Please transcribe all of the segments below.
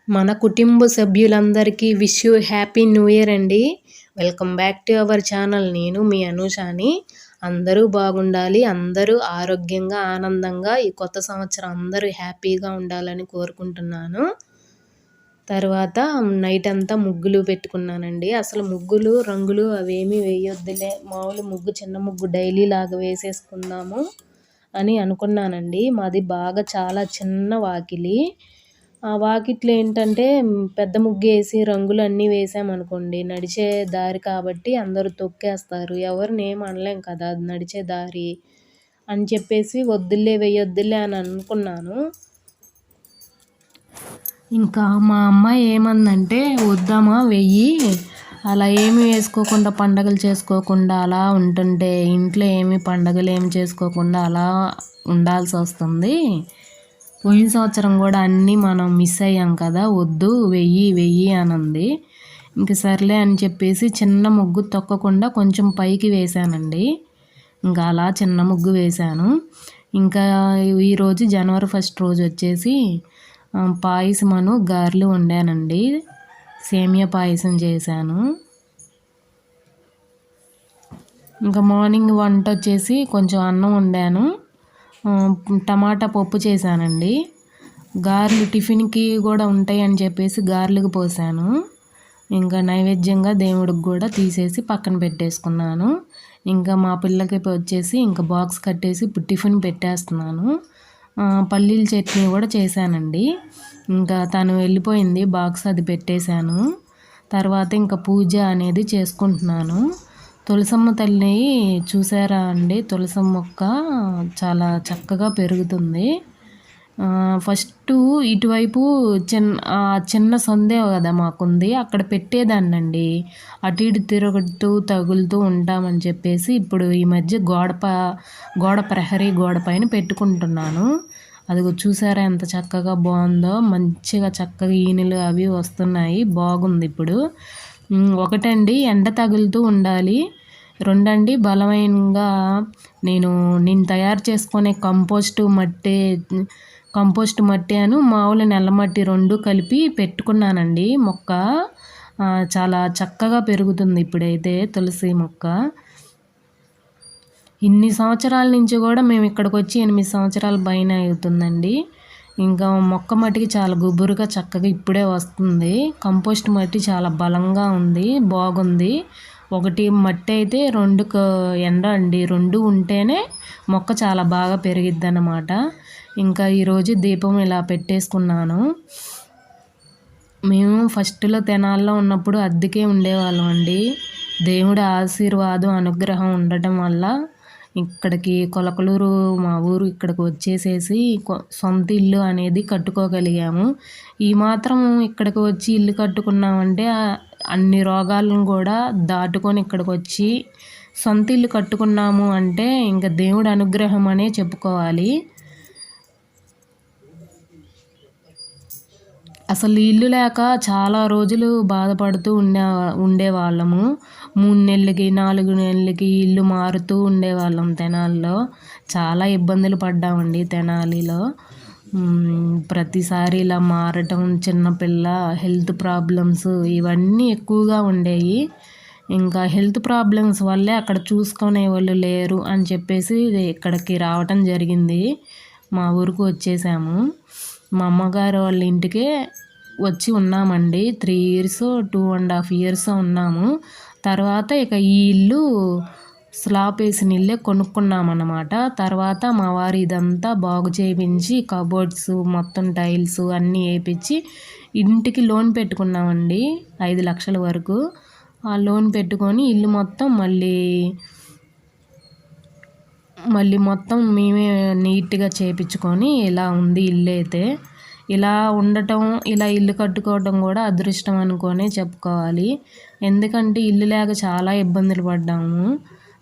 మన కుటుంబ సభ్యులందరికీ wish you happy new year అండి. Welcome back to our channel. నేను మీ అనూషాని. అందరూ బాగుండాలి, అందరూ ఆరోగ్యంగా ఆనందంగా ఈ కొత్త సంవత్సరం అందరూ హ్యాపీగా ఉండాలని కోరుకుంటున్నాను. తర్వాత నైట్ అంతా ముగ్గులు పెట్టుకున్నానండి. అసలు ముగ్గులు రంగులు అవేమీ వేయొద్దులే, మామూలు ముగ్గు చిన్న ముగ్గు డైలీ లాగా వేసేసుకుందాము అని అనుకున్నానండి. మాది బాగా చాలా చిన్న వాకిలి. ఆ వాకిట్లో ఏంటంటే పెద్ద ముగ్గేసి రంగులు అన్నీ వేసామనుకోండి, నడిచే దారి కాబట్టి అందరూ తొక్కేస్తారు, ఎవరిని ఏం అనలేం కదా, అది నడిచే దారి అని చెప్పేసి వద్దులే వేయొద్దులే అని అనుకున్నాను. ఇంకా మా అమ్మాయి ఏమందంటే వద్దామా వెయ్యి, అలా ఏమి వేసుకోకుండా పండగలు చేసుకోకుండా అలా ఉంటుంటే ఇంట్లో ఏమి పండగలు ఏమి చేసుకోకుండా అలా ఉండాల్సి వస్తుంది. పోయిన సంవత్సరం కూడా అన్నీ మనం మిస్ అయ్యాం కదా, వద్దు వెయ్యి అని అంది. ఇంక సర్లే అని చెప్పేసి చిన్న ముగ్గు తొక్కకుండా కొంచెం పైకి వేశానండి. ఇంకా అలా చిన్న ముగ్గు వేశాను. ఇంకా ఈరోజు జనవరి 1 రోజు వచ్చేసి పాయసమను గారెలు వండానండి. సేమియా పాయసం చేశాను. ఇంకా మార్నింగ్ వంట వచ్చేసి కొంచెం అన్నం వండాను, టమాటా పప్పు చేశానండి. గారెలు టిఫిన్కి కూడా ఉంటాయి అని చెప్పేసి గారెలకు పోసాను. ఇంకా నైవేద్యంగా దేవుడికి కూడా తీసేసి పక్కన పెట్టేసుకున్నాను. ఇంకా మా పిల్లకి వచ్చేసి ఇంకా బాక్స్ కట్టేసి ఇప్పుడు టిఫిన్ పెట్టేస్తున్నాను. పల్లీల చట్నీ కూడా చేశానండి. ఇంకా తను వెళ్ళిపోయింది, బాక్స్ అది పెట్టేశాను. తర్వాత ఇంకా పూజ అనేది చేసుకుంటున్నాను. తులసమ్మ తల్లి చూసారా అండి, తులసమ్మ మొక్క చాలా చక్కగా పెరుగుతుంది. ఫస్ట్ ఇటువైపు చిన్న సందే కదా మాకుంది, అక్కడ పెట్టేదాన్నండి. అటు ఇటు తిరుగుతూ తగులుతూ ఉంటామని చెప్పేసి ఇప్పుడు ఈ మధ్య గోడ ప్రహరీ గోడ పైన పెట్టుకుంటున్నాను. అదిగో చూసారా ఎంత చక్కగా బాగుందో, మంచిగా చక్కగా ఈనెలు అవి వస్తున్నాయి, బాగుంది ఇప్పుడు. ఒకటండి ఎండ తగులుతూ ఉండాలి, రెండండి బలమైనగా నేను తయారు చేసుకునే కంపోస్ట్ మట్టి అను మామూలు నెల్లమట్టి 2 కలిపి పెట్టుకున్నానండి. మొక్క చాలా చక్కగా పెరుగుతుంది ఇప్పుడైతే తులసి మొక్క. ఇన్ని సంవత్సరాల నుంచి కూడా మేము ఇక్కడికి వచ్చి 8 సంవత్సరాల పైన అవుతుందండి. ఇంకా మొక్క మట్టికి చాలా గుబురుగా చక్కగా ఇప్పుడే వస్తుంది. కంపోస్ట్ మట్టి చాలా బలంగా ఉంది, బాగుంది. ఒకటి మట్టి అయితే 2 ఎండ అండి, 2 ఉంటేనే మొక్క చాలా బాగా పెరిగిద్ది అన్నమాట. ఇంకా ఈరోజు దీపం ఇలా పెట్టేసుకున్నాను. మేము ఫస్ట్లో తెనాల్లో ఉన్నప్పుడు అద్దెకే ఉండేవాళ్ళం అండి. దేవుడి ఆశీర్వాదం అనుగ్రహం ఉండటం వల్ల ఇక్కడికి కొలకలూరు మా ఊరు ఇక్కడికి వచ్చేసేసి సొంత ఇల్లు అనేది కట్టుకోగలిగాము. ఈ మాత్రం ఇక్కడికి వచ్చి ఇల్లు కట్టుకున్నామంటే అన్ని రోగాలను కూడా దాటుకొని ఇక్కడికి వచ్చి సొంత ఇల్లు కట్టుకున్నాము అంటే ఇంకా దేవుడి అనుగ్రహం అనే చెప్పుకోవాలి. అసలు ఇల్లు లేక చాలా రోజులు బాధపడుతూ ఉండేవాళ్ళము. 3 నెలలకి 4 నెలలకి ఇల్లు మారుతూ ఉండేవాళ్ళం తెనాలిలో. చాలా ఇబ్బందులు పడ్డామండి తెనాలిలో. ప్రతిసారి ఇలా మారటం, చిన్నపిల్ల, హెల్త్ ప్రాబ్లమ్స్ ఇవన్నీ ఎక్కువగా ఉండేవి. ఇంకా హెల్త్ ప్రాబ్లమ్స్ వల్లే అక్కడ చూసుకునే వాళ్ళు లేరు అని చెప్పేసి ఇక్కడికి రావటం జరిగింది. మా ఊరికి వచ్చేసాము. మా అమ్మగారు వాళ్ళ ఇంటికే వచ్చి ఉన్నామండి. 3 years 2.5 years ఉన్నాము. తర్వాత ఇక ఈ ఇల్లు స్లాబ్ వేసిన ఇల్లే కొనుక్కున్నామన్నమాట. తర్వాత మా వారు ఇదంతా బాగు చేయించి కబోర్డ్స్ మొత్తం టైల్స్ అన్నీ వేయించి ఇంటికి లోన్ పెట్టుకున్నామండి, 5 లక్షల వరకు. ఆ లోన్ పెట్టుకొని ఇల్లు మొత్తం మళ్ళీ మొత్తం మేమే నీట్గా చేయించుకొని ఇలా ఉంది ఇల్లు అయితే. ఇలా ఉండటం, ఇలా ఇల్లు కట్టుకోవడం కూడా అదృష్టం అనుకోనే చెప్పుకోవాలి. ఎందుకంటే ఇల్లు లేక చాలా ఇబ్బందులు పడ్డాము.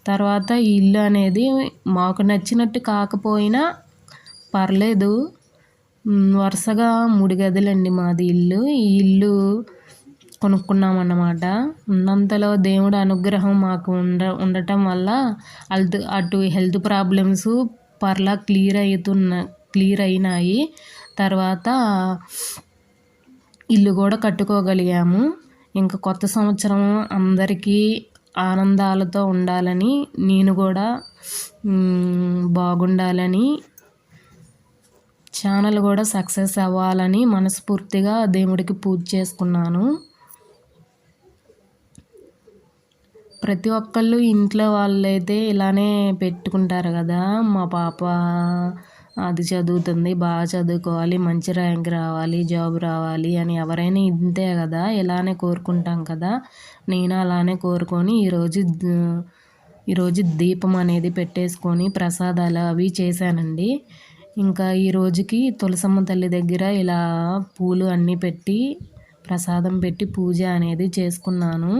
తర్వాత ఈ ఇల్లు అనేది మాకు నచ్చినట్టు కాకపోయినా పర్లేదు, వరుసగా 3 గదులండి మాది ఇల్లు. ఈ ఇల్లు కొనుక్కున్నామన్నమాట. ఉన్నంతలో దేవుడు అనుగ్రహం మాకు ఉండటం వల్ల అటు హెల్త్ ప్రాబ్లమ్స్ క్లియర్ అయినాయి. తర్వాత ఇల్లు కూడా కట్టుకోగలిగాము. ఇంకా కొత్త సంవత్సరం అందరికీ ఆనందాలతో ఉండాలని, నేను కూడా బాగుండాలని, ఛానల్ కూడా సక్సెస్ అవ్వాలని మనస్ఫూర్తిగా దేవుడికి పూజ చేసుకున్నాను. ప్రతి ఒక్కళ్ళు ఇంట్లో వాళ్ళైతే ఇలానే పెట్టుకుంటారు కదా, మా పాప అది చదువుతుంది, బాగా చదువుకోవాలి, మంచి ర్యాంక్ రావాలి, జాబ్ రావాలి అని ఎవరైనా ఇంతే కదా, ఇలానే కోరుకుంటాం కదా. నేను అలానే కోరుకొని ఈరోజు దీపం అనేది పెట్టేసుకొని ప్రసాదాలు అవి చేశానండి. ఇంకా ఈ రోజుకి తులసమ్మ తల్లి దగ్గర ఇలా పూలు అన్నీ పెట్టి ప్రసాదం పెట్టి పూజ అనేది చేసుకున్నాను.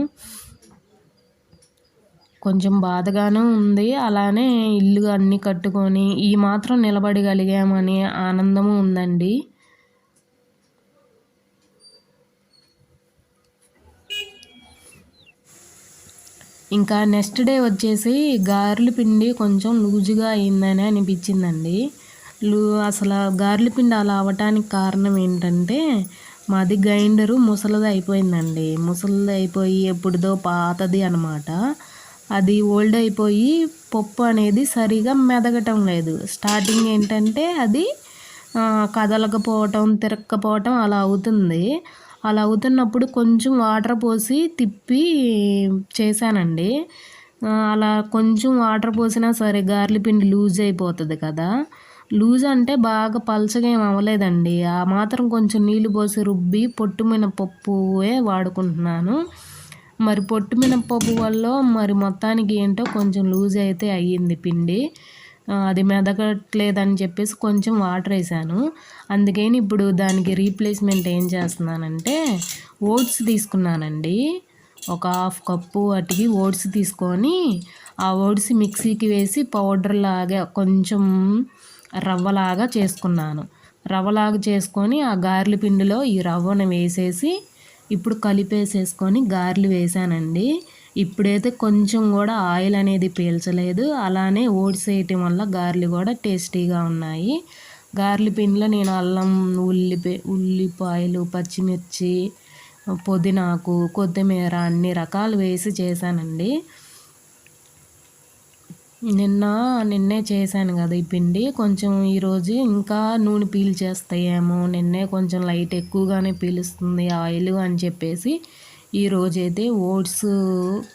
కొంచెం బాధగాను ఉంది. అలానే ఇల్లు అన్నీ కట్టుకొని ఈ మాత్రం నిలబడగలిగామనే ఆనందము ఉందండి. ఇంకా నెక్స్ట్ డే వచ్చేసి గారెల పిండి కొంచెం లూజుగా అయిందని అనిపించిందండి. అసలు గారెల పిండి అలా అవ్వటానికి కారణం ఏంటంటే, మాది గ్రైండరు ముసలిది అయిపోయిందండి. ముసలిది అయిపోయి ఎప్పుడుదో పాతది అనమాట. అది ఓల్డ్ అయిపోయి పప్పు అనేది సరిగా మెదగటం లేదు. స్టార్టింగ్ ఏంటంటే అది కదలకపోవటం, తిరగకపోవటం అలా అవుతుంది. అలా అవుతున్నప్పుడు కొంచెం వాటర్ పోసి తిప్పి చేశానండి. అలా కొంచెం వాటర్ పోసినా సరే గారెల పిండి లూజ్ అయిపోతుంది కదా. లూజ్ అంటే బాగా పలచగా ఏం అవ్వలేదండి. ఆ మాత్రం కొంచెం నీళ్ళు పోసి రుబ్బి పొట్టు మినపప్పువే వాడుకుంటున్నాను. మరి పొట్టు మినపప్పు వల్ల మరి మొత్తానికి ఏంటో కొంచెం లూజ్ అయితే అయ్యింది పిండి. అది మెదగట్లేదని చెప్పేసి కొంచెం వాటర్ వేసాను. అందుకని ఇప్పుడు దానికి రీప్లేస్మెంట్ ఏం చేస్తున్నానంటే ఓట్స్ తీసుకున్నానండి. ఒక 1/2 కప్పు వాటికి ఓట్స్ తీసుకొని ఆ ఓట్స్ మిక్సీకి వేసి పౌడర్ లాగా కొంచెం రవ్వలాగా చేసుకున్నాను. రవ్వలాగా చేసుకొని ఆ గారెల పిండిలో ఈ రవ్వను వేసేసి ఇప్పుడు కలిపేసేసుకొని గారెలు వేసానండి. ఇప్పుడైతే కొంచెం కూడా ఆయిల్ అనేది పీల్చలేదు. అలానే ఓట్స్ వేయటం వల్ల గారెలు కూడా టేస్టీగా ఉన్నాయి. గారెల పిండిలో నేను అల్లం, ఉల్లిపాయలు, పచ్చిమిర్చి, పుదీనాకు, కొత్తిమీర అన్ని రకాలు వేసి చేశానండి. నిన్నే చేశాను కదా ఈ పిండి. కొంచెం ఈరోజు ఇంకా నూనె పీల్చేస్తాయేమో, నిన్నే కొంచెం లైట్ ఎక్కువగానే పీలుస్తుంది ఆయిల్ అని చెప్పేసి ఈరోజైతే ఓట్స్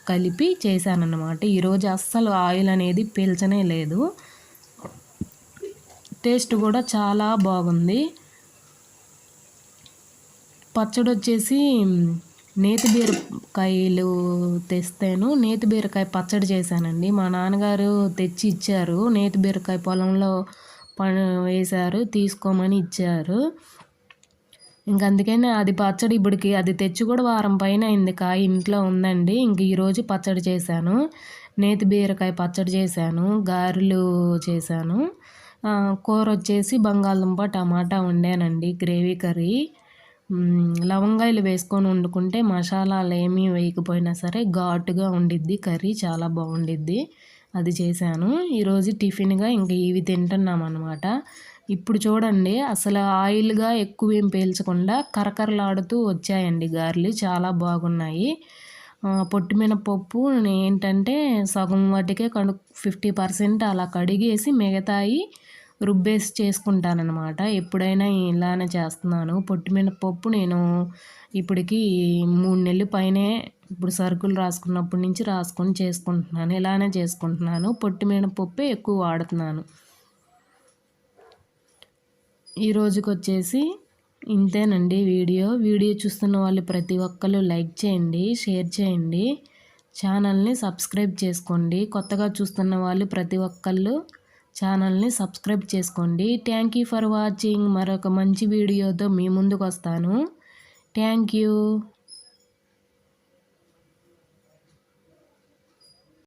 కలిపి చేశానన్నమాట. ఈరోజు అస్సలు ఆయిల్ అనేది పీల్చనే లేదు. టేస్ట్ కూడా చాలా బాగుంది. పచ్చడి వచ్చేసి నేతి బీరకాయలు తెస్తాను, నేతి బీరకాయ పచ్చడి చేశానండి. మా నాన్నగారు తెచ్చి ఇచ్చారు. నేతి బీరకాయ పొలంలో వేశారు, తీసుకోమని ఇచ్చారు. ఇంక అందుకని అది పచ్చడి ఇప్పటికి అది తెచ్చి కూడా వారం పైన అయింది. కాయ ఇంట్లో ఉందండి. ఇంక ఈరోజు పచ్చడి చేశాను. నేతి బీరకాయ పచ్చడి చేశాను, గారెలు చేశాను. కూర వచ్చేసి బంగాళదుంప టమాటా వండానండి, గ్రేవీ కర్రీ. లవంగాయలు వేసుకొని వండుకుంటే మసాలాలు ఏమీ వేయకపోయినా సరే ఘాటుగా ఉండిద్ది కర్రీ, చాలా బాగుండిద్ది. అది చేశాను. ఈరోజు టిఫిన్గా ఇంక ఇవి తింటున్నాం అన్నమాట. ఇప్పుడు చూడండి అసలు ఆయిల్గా ఎక్కువ ఏం పీల్చకుండా కరకరలాడుతూ వచ్చాయండి గారెలు, చాలా బాగున్నాయి. పొట్టు మినపప్పు ఏంటంటే సగం వాటికే 50% అలా కడిగేసి మిగతాయి రుబ్బేసి చేసుకుంటానన్నమాట. ఎప్పుడైనా ఇలానే చేస్తున్నాను. పొట్టు మినపప్పు నేను ఇప్పటికి 3 నెలలు పైనే ఇప్పుడు సరుకులు రాసుకున్నప్పటి నుంచి రాసుకొని చేసుకుంటున్నాను. ఇలానే చేసుకుంటున్నాను. పొట్టు మినపప్పే ఎక్కువ వాడుతున్నాను. ఈ రోజుకి వచ్చేసి ఇంతేనండి వీడియో చూస్తున్న వాళ్ళు ప్రతి ఒక్కరు లైక్ చేయండి, షేర్ చేయండి, ఛానల్ని సబ్స్క్రైబ్ చేసుకోండి. కొత్తగా చూస్తున్న వాళ్ళు ప్రతి ఒక్కళ్ళు ఛానల్ని సబ్స్క్రైబ్ చేసుకోండి. Thank you for watching. మరొక మంచి వీడియోతో మీ ముందుకు వస్తాను. Thank you.